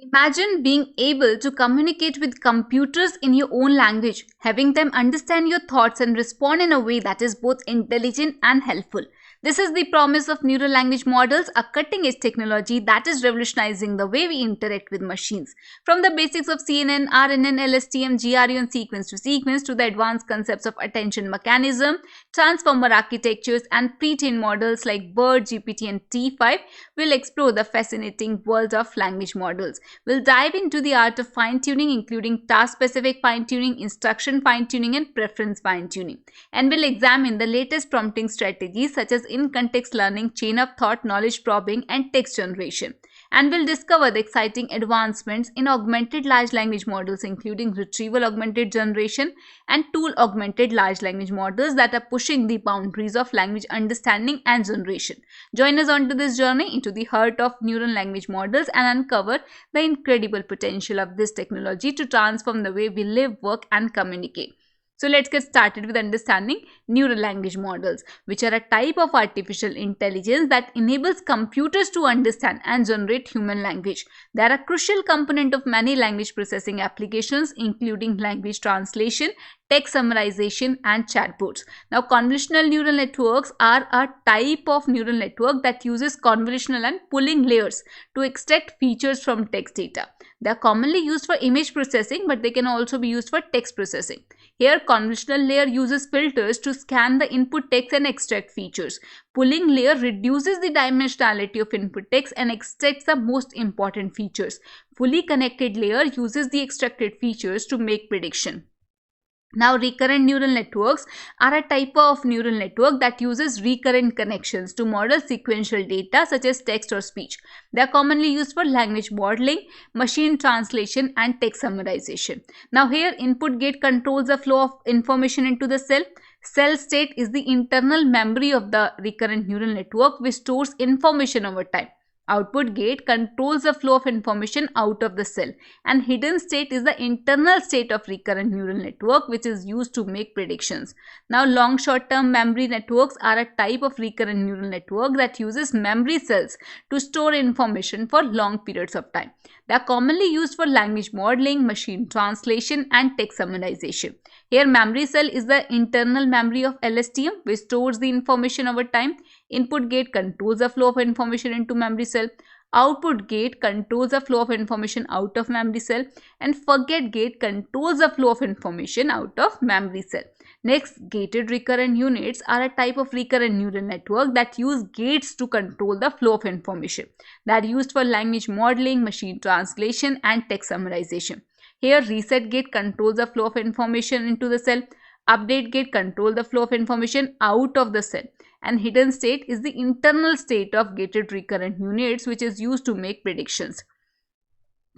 Imagine being able to communicate with computers in your own language, having them understand your thoughts and respond in a way that is both intelligent and helpful. This is the promise of neural language models, a cutting edge technology that is revolutionizing the way we interact with machines. From the basics of CNN, RNN, LSTM, GRU, and sequence to sequence to the advanced concepts of attention mechanism, transformer architectures, and pre-trained models like BERT, GPT, and T5, we'll explore the fascinating world of language models. We'll dive into the art of fine-tuning, including task-specific fine-tuning, instruction fine-tuning, and preference fine-tuning. And we'll examine the latest prompting strategies such as in-context learning, chain of thought, knowledge probing, and text generation. And we'll discover the exciting advancements in augmented large language models, including retrieval augmented generation and tool augmented large language models that are pushing the boundaries of language understanding and generation. Join us onto this journey into the heart of neural language models and uncover the incredible potential of this technology to transform the way we live, work, and communicate. So let's get started with understanding neural language models, which are a type of artificial intelligence that enables computers to understand and generate human language. They are a crucial component of many language processing applications, including language translation, text summarization, and chatbots. Now, convolutional neural networks are a type of neural network that uses convolutional and pooling layers to extract features from text data. They are commonly used for image processing, but they can also be used for text processing. Here, convolutional layer uses filters to scan the input text and extract features. Pooling layer reduces the dimensionality of input text and extracts the most important features. Fully connected layer uses the extracted features to make prediction. Now, recurrent neural networks are a type of neural network that uses recurrent connections to model sequential data such as text or speech. They are commonly used for language modeling, machine translation, and text summarization. Now, here input gate controls the flow of information into the cell. Cell state is the internal memory of the recurrent neural network which stores information over time. Output gate controls the flow of information out of the cell, and hidden state is the internal state of recurrent neural network which is used to make predictions. Now, long short-term memory networks are a type of recurrent neural network that uses memory cells to store information for long periods of time. They are commonly used for language modeling, machine translation, and text summarization. Here, memory cell is the internal memory of LSTM which stores the information over time. Input gate controls the flow of information into memory cell. Output gate controls the flow of information out of memory cell, and forget gate controls the flow of information out of memory cell. Next, gated recurrent units are a type of recurrent neural network that use gates to control the flow of information. They are used for language modeling, machine translation, and text summarization. Here, reset gate controls the flow of information into the cell. Update gate controls the flow of information out of the cell. And hidden state is the internal state of gated recurrent units which is used to make predictions.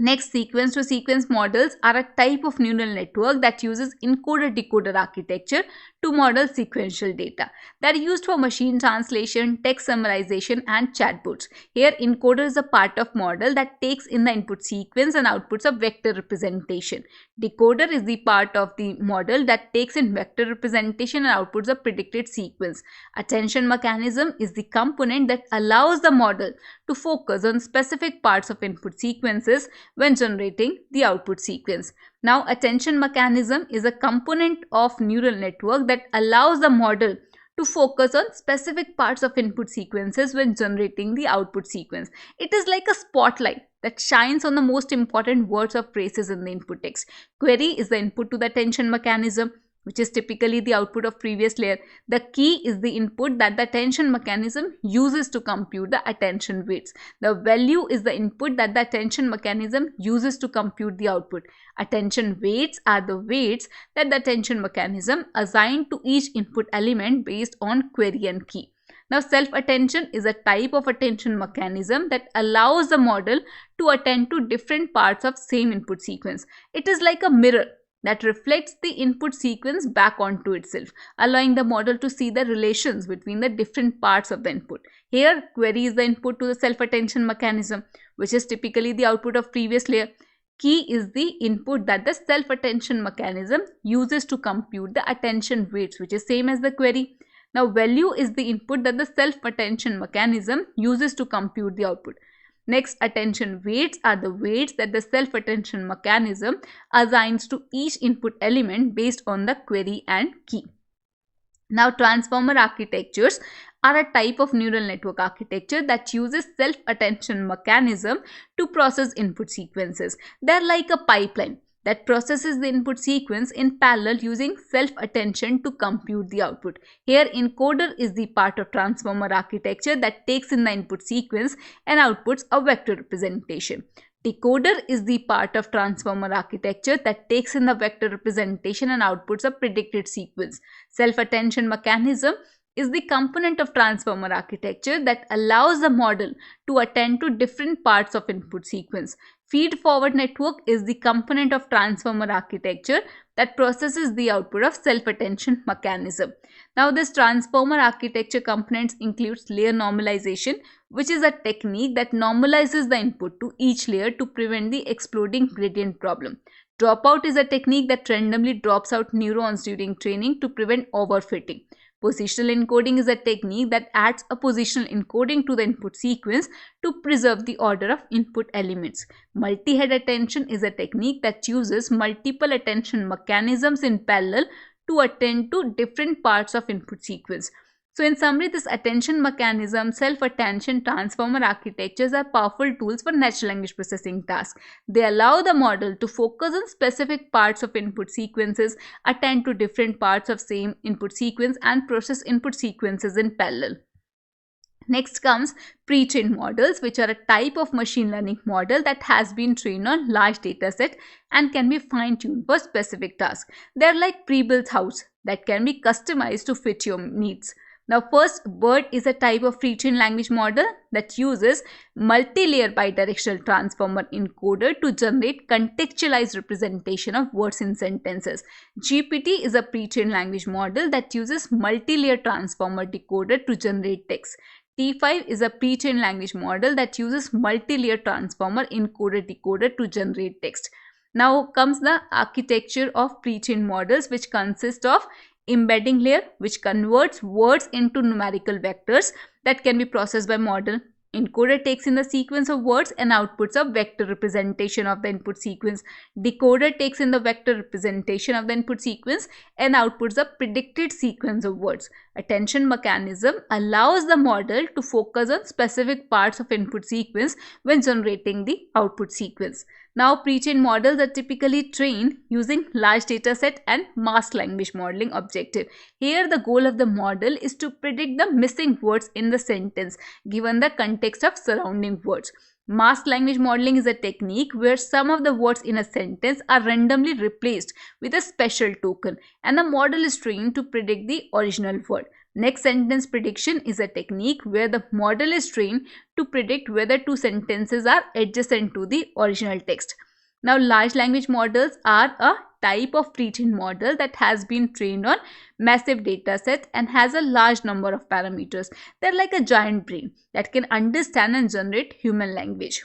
Next, sequence to sequence models are a type of neural network that uses encoder-decoder architecture to model sequential data. They are used for machine translation, text summarization, and chatbots. Here, encoder is a part of model that takes in the input sequence and outputs a vector representation. Decoder is the part of the model that takes in vector representation and outputs a predicted sequence. Attention mechanism is the component that allows the model to focus on specific parts of input sequences when generating the output sequence. Now, attention mechanism is a component of neural network that allows the model to focus on specific parts of input sequences when generating the output sequence. It is like a spotlight that shines on the most important words or phrases in the input text. Query is the input to the attention mechanism, which is typically the output of previous layer. The key is the input that the attention mechanism uses to compute the attention weights. The value is the input that the attention mechanism uses to compute the output. Attention weights are the weights that the attention mechanism assigns to each input element based on query and key. Now, self-attention is a type of attention mechanism that allows the model to attend to different parts of same input sequence. It is like a mirror that reflects the input sequence back onto itself, allowing the model to see the relations between the different parts of the input. Here, query is the input to the self-attention mechanism, which is typically the output of previous layer. Key is the input that the self-attention mechanism uses to compute the attention weights, which is same as the query. Now, value is the input that the self-attention mechanism uses to compute the output. Next, attention weights are the weights that the self-attention mechanism assigns to each input element based on the query and key. Now, transformer architectures are a type of neural network architecture that uses self-attention mechanism to process input sequences. They're like a pipeline that processes the input sequence in parallel using self-attention to compute the output. Here, encoder is the part of transformer architecture that takes in the input sequence and outputs a vector representation. Decoder is the part of transformer architecture that takes in the vector representation and outputs a predicted sequence. Self-attention mechanism is the component of transformer architecture that allows the model to attend to different parts of input sequence. Feed-forward network is the component of transformer architecture that processes the output of self-attention mechanism. Now, this transformer architecture components includes layer normalization, which is a technique that normalizes the input to each layer to prevent the exploding gradient problem. Dropout is a technique that randomly drops out neurons during training to prevent overfitting. Positional encoding is a technique that adds a positional encoding to the input sequence to preserve the order of input elements. Multi-head attention is a technique that uses multiple attention mechanisms in parallel to attend to different parts of input sequence. So in summary, this attention mechanism, self-attention, transformer architectures are powerful tools for natural language processing tasks. They allow the model to focus on specific parts of input sequences, attend to different parts of same input sequence, and process input sequences in parallel. Next comes pre-trained models, which are a type of machine learning model that has been trained on large data set and can be fine-tuned for specific tasks. They are like pre-built house that can be customized to fit your needs. Now, first, BERT is a type of pre-trained language model that uses multi-layer bidirectional transformer encoder to generate contextualized representation of words in sentences. GPT is a pre-trained language model that uses multi-layer transformer decoder to generate text. T5 is a pre-trained language model that uses multi-layer transformer encoder decoder to generate text. Now comes the architecture of pre-trained models, which consist of embedding layer, which converts words into numerical vectors that can be processed by model. Encoder takes in the sequence of words and outputs a vector representation of the input sequence. Decoder takes in the vector representation of the input sequence and outputs a predicted sequence of words. Attention mechanism allows the model to focus on specific parts of input sequence when generating the output sequence. Now, pre-trained models are typically trained using large data set and masked language modeling objective. Here, the goal of the model is to predict the missing words in the sentence given the context of surrounding words. Masked language modeling is a technique where some of the words in a sentence are randomly replaced with a special token and the model is trained to predict the original word. Next sentence prediction is a technique where the model is trained to predict whether two sentences are adjacent to the original text. Now, large language models are a type of pre-trained model that has been trained on massive data sets and has a large number of parameters. They're like a giant brain that can understand and generate human language.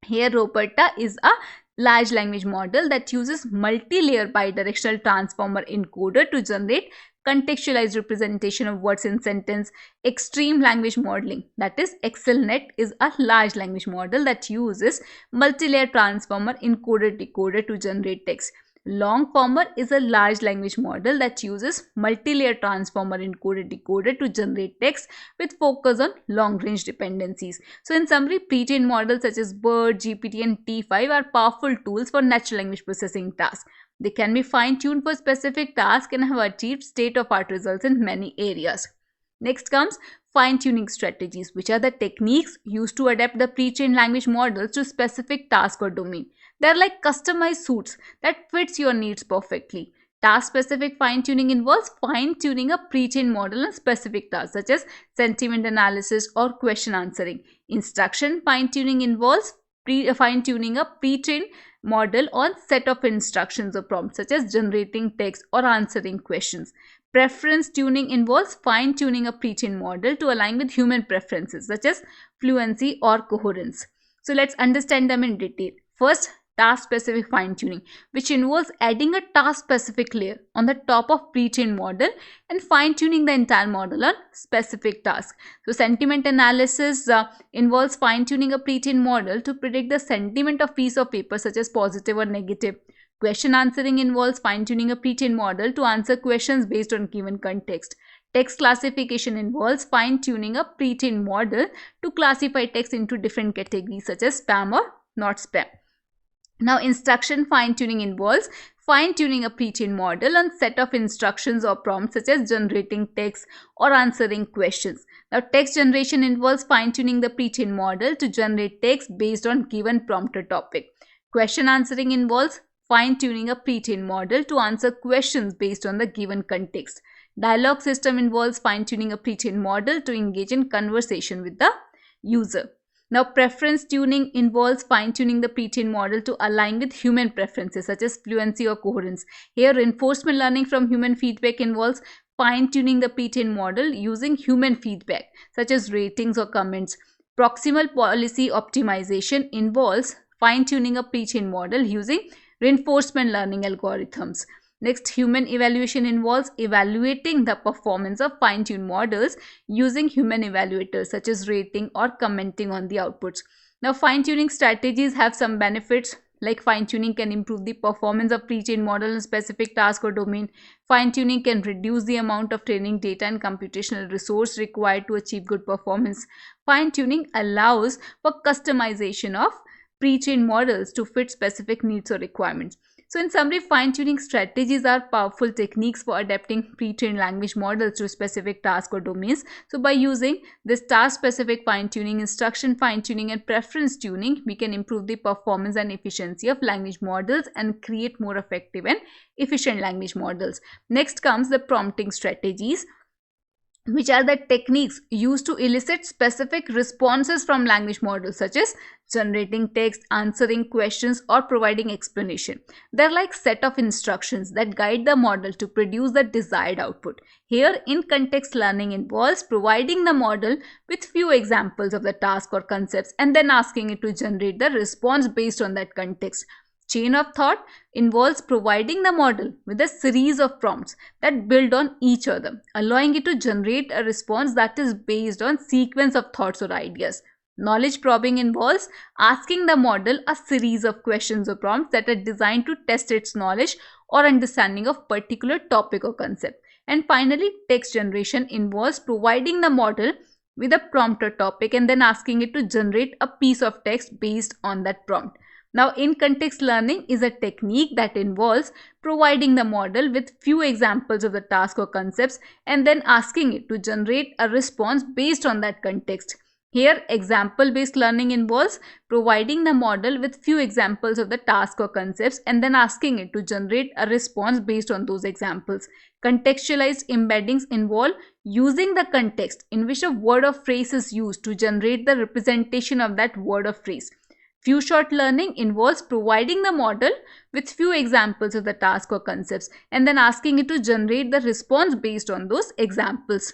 Here, Roberta is a large language model that uses multi-layer bidirectional transformer encoder to generate contextualized representation of words in sentence. Extreme language modeling, that is XLNet, is a large language model that uses multi-layer transformer encoder decoder to generate text. Longformer is a large language model that uses multi-layer transformer encoder decoder to generate text with focus on long-range dependencies. So in summary, pre-trained models such as BERT, GPT and T5 are powerful tools for natural language processing tasks. They can be fine-tuned for specific tasks and have achieved state-of-art results in many areas. Next comes fine-tuning strategies, which are the techniques used to adapt the pre-trained language models to specific task or domain. They are like customized suits that fits your needs perfectly. Task-specific fine-tuning involves fine-tuning a pre-trained model on specific tasks such as sentiment analysis or question answering. Instruction fine-tuning involves fine-tuning a pre-trained model on set of instructions or prompts such as generating text or answering questions. Preference tuning involves fine-tuning a pre-trained model to align with human preferences such as fluency or coherence. So let's understand them in detail. First, task-specific fine-tuning, which involves adding a task-specific layer on the top of pre-trained model and fine-tuning the entire model on specific tasks. So sentiment analysis involves fine-tuning a pre-trained model to predict the sentiment of piece of paper, such as positive or negative. Question answering involves fine-tuning a pre-trained model to answer questions based on given context. Text classification involves fine-tuning a pre-trained model to classify text into different categories, such as spam or not spam. Now, instruction fine-tuning involves fine-tuning a pre-trained model on set of instructions or prompts, such as generating text or answering questions. Now, text generation involves fine-tuning the pre-trained model to generate text based on given prompt or topic. Question answering involves fine-tuning a pre-trained model to answer questions based on the given context. Dialogue system involves fine-tuning a pre-trained model to engage in conversation with the user. Now, preference tuning involves fine-tuning the pre-trained model to align with human preferences, such as fluency or coherence. Here, reinforcement learning from human feedback involves fine-tuning the pre-trained model using human feedback, such as ratings or comments. Proximal policy optimization involves fine-tuning a pre-trained model using reinforcement learning algorithms. Next, human evaluation involves evaluating the performance of fine-tuned models using human evaluators, such as rating or commenting on the outputs. Now, fine-tuning strategies have some benefits, like fine-tuning can improve the performance of pre-trained model in specific task or domain. Fine-tuning can reduce the amount of training data and computational resource required to achieve good performance. Fine-tuning allows for customization of pre-trained models to fit specific needs or requirements. So in summary, fine-tuning strategies are powerful techniques for adapting pre-trained language models to specific tasks or domains. So by using this task-specific fine-tuning, instruction fine-tuning, and preference tuning, we can improve the performance and efficiency of language models and create more effective and efficient language models. Next comes the prompting strategies, which are the techniques used to elicit specific responses from language models, such as generating text, answering questions, or providing explanation. They're like set of instructions that guide the model to produce the desired output. Here, in-context learning involves providing the model with few examples of the task or concepts and then asking it to generate the response based on that context. Chain of thought involves providing the model with a series of prompts that build on each other, allowing it to generate a response that is based on sequence of thoughts or ideas. Knowledge probing involves asking the model a series of questions or prompts that are designed to test its knowledge or understanding of particular topic or concept. And finally, text generation involves providing the model with a prompt or topic and then asking it to generate a piece of text based on that prompt. Now, in-context learning is a technique that involves providing the model with few examples of the task or concepts and then asking it to generate a response based on that context. Here, example-based learning involves providing the model with few examples of the task or concepts and then asking it to generate a response based on those examples. Contextualized embeddings involve using the context in which a word or phrase is used to generate the representation of that word or phrase. Few shot learning involves providing the model with few examples of the task or concepts and then asking it to generate the response based on those examples.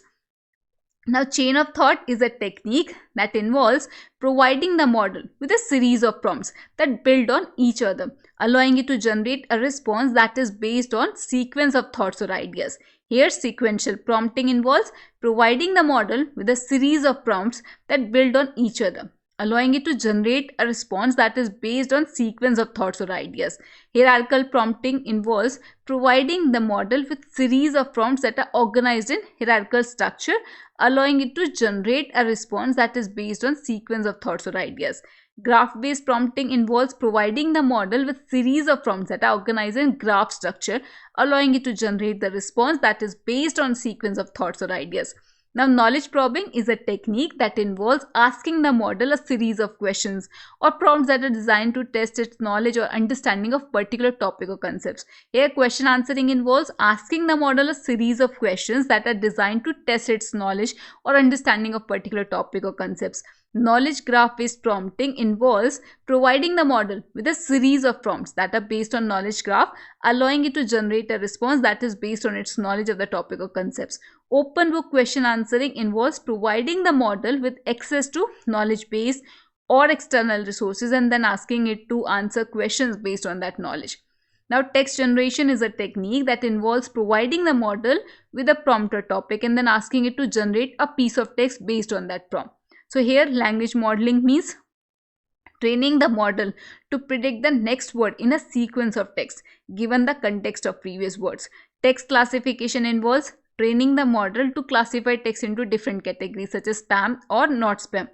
Now, chain of thought is a technique that involves providing the model with a series of prompts that build on each other, allowing it to generate a response that is based on sequence of thoughts or ideas. Here, sequential prompting involves providing the model with a series of prompts that build on each other, allowing it to generate a response that is based on sequence of thoughts or ideas. Hierarchical prompting involves providing the model with series of prompts that are organized in hierarchical structure, allowing it to generate a response that is based on sequence of thoughts or ideas. Graph-based prompting involves providing the model with series of prompts that are organized in graph structure, allowing it to generate the response that is based on sequence of thoughts or ideas. Now, knowledge probing is a technique that involves asking the model a series of questions or prompts that are designed to test its knowledge or understanding of particular topic or concepts. Here, question answering involves asking the model a series of questions that are designed to test its knowledge or understanding of particular topic or concepts. Knowledge graph-based prompting involves providing the model with a series of prompts that are based on knowledge graph, allowing it to generate a response that is based on its knowledge of the topic or concepts. Open book question answering involves providing the model with access to knowledge base or external resources and then asking it to answer questions based on that knowledge. Now, text generation is a technique that involves providing the model with a prompt or topic and then asking it to generate a piece of text based on that prompt. So here, language modeling means training the model to predict the next word in a sequence of text given the context of previous words. Text classification involves training the model to classify text into different categories such as spam or not spam.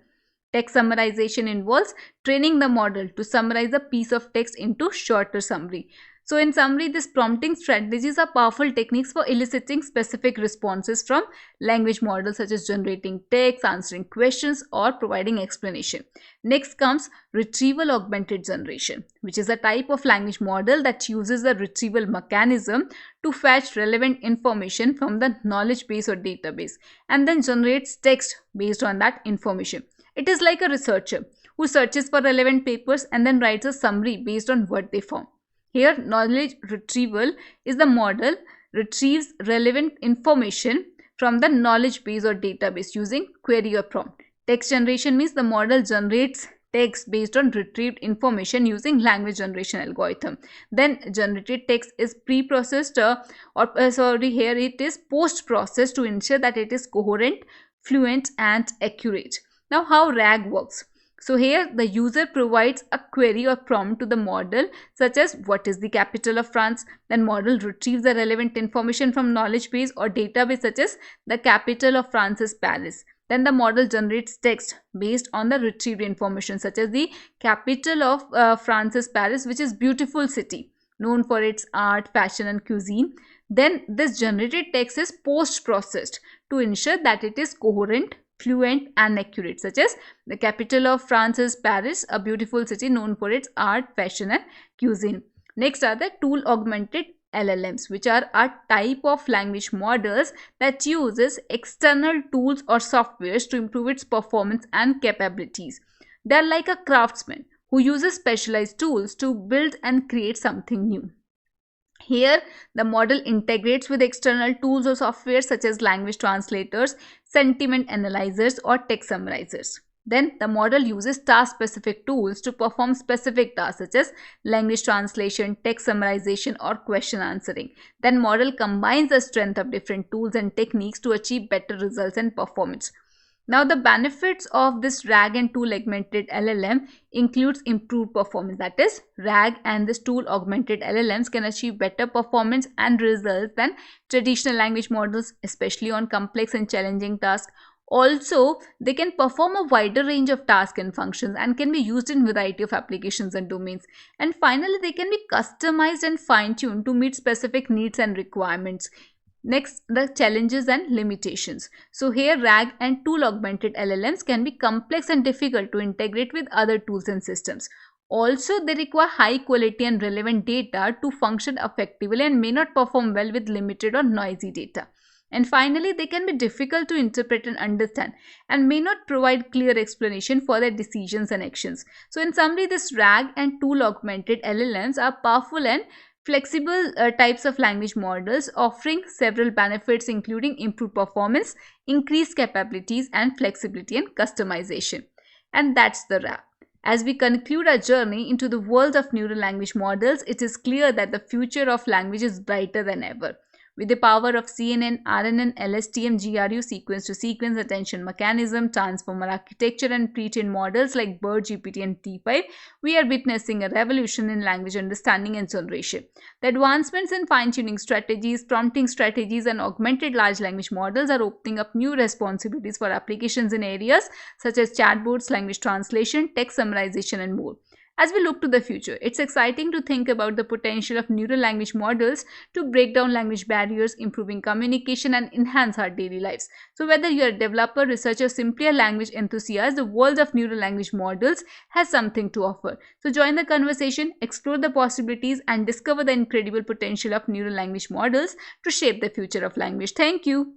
Text summarization involves training the model to summarize a piece of text into shorter summary. So in summary, these prompting strategies are powerful techniques for eliciting specific responses from language models such as generating text, answering questions, or providing explanation. Next comes retrieval augmented generation, which is a type of language model that uses a retrieval mechanism to fetch relevant information from the knowledge base or database and then generates text based on that information. It is like a researcher who searches for relevant papers and then writes a summary based on what they found. Here, knowledge retrieval is the model retrieves relevant information from the knowledge base or database using query or prompt. Text generation means the model generates text based on retrieved information using language generation algorithm. Then generated text is pre-processed here it is post-processed to ensure that it is coherent, fluent and accurate. Now, how RAG works. So here the user provides a query or prompt to the model such as what is the capital of France. Then model retrieves the relevant information from knowledge base or database such as the capital of France is Paris. Then the model generates text based on the retrieved information such as the capital of France is Paris, which is beautiful city known for its art, fashion and cuisine. Then this generated text is post-processed to ensure that it is coherent, fluent and accurate, such as the capital of France is Paris, a beautiful city known for its art, fashion and cuisine. Next are the tool augmented LLMs, which are a type of language models that uses external tools or softwares to improve its performance and capabilities. They are like a craftsman who uses specialized tools to build and create something new. Here, the model integrates with external tools or software such as language translators, sentiment analyzers, or text summarizers. Then, the model uses task-specific tools to perform specific tasks such as language translation, text summarization, or question answering. Then, model combines the strength of different tools and techniques to achieve better results and performance. Now, the benefits of this RAG and tool augmented LLM includes improved performance. That is, RAG and this tool augmented LLMs can achieve better performance and results than traditional language models, especially on complex and challenging tasks. Also, they can perform a wider range of tasks and functions and can be used in a variety of applications and domains. And finally, they can be customized and fine-tuned to meet specific needs and requirements. Next, the challenges and limitations. So here, RAG and tool augmented LLMs can be complex and difficult to integrate with other tools and systems. Also, they require high quality and relevant data to function effectively and may not perform well with limited or noisy data. And finally, they can be difficult to interpret and understand and may not provide clear explanation for their decisions and actions. So in summary, this RAG and tool augmented LLMs are powerful and flexible types of language models offering several benefits including improved performance, increased capabilities and flexibility and customization. And that's the wrap. As we conclude our journey into the world of neural language models, it is clear that the future of language is brighter than ever. With the power of CNN, RNN, LSTM, GRU, sequence-to-sequence attention mechanism, transformer architecture, and pre-trained models like BERT, GPT, and T5, we are witnessing a revolution in language understanding and generation. The advancements in fine-tuning strategies, prompting strategies, and augmented large language models are opening up new responsibilities for applications in areas such as chatbots, language translation, text summarization, and more. As we look to the future, it's exciting to think about the potential of neural language models to break down language barriers, improving communication and enhance our daily lives. So whether you're a developer, researcher, simply a language enthusiast, the world of neural language models has something to offer. So join the conversation, explore the possibilities and discover the incredible potential of neural language models to shape the future of language. Thank you.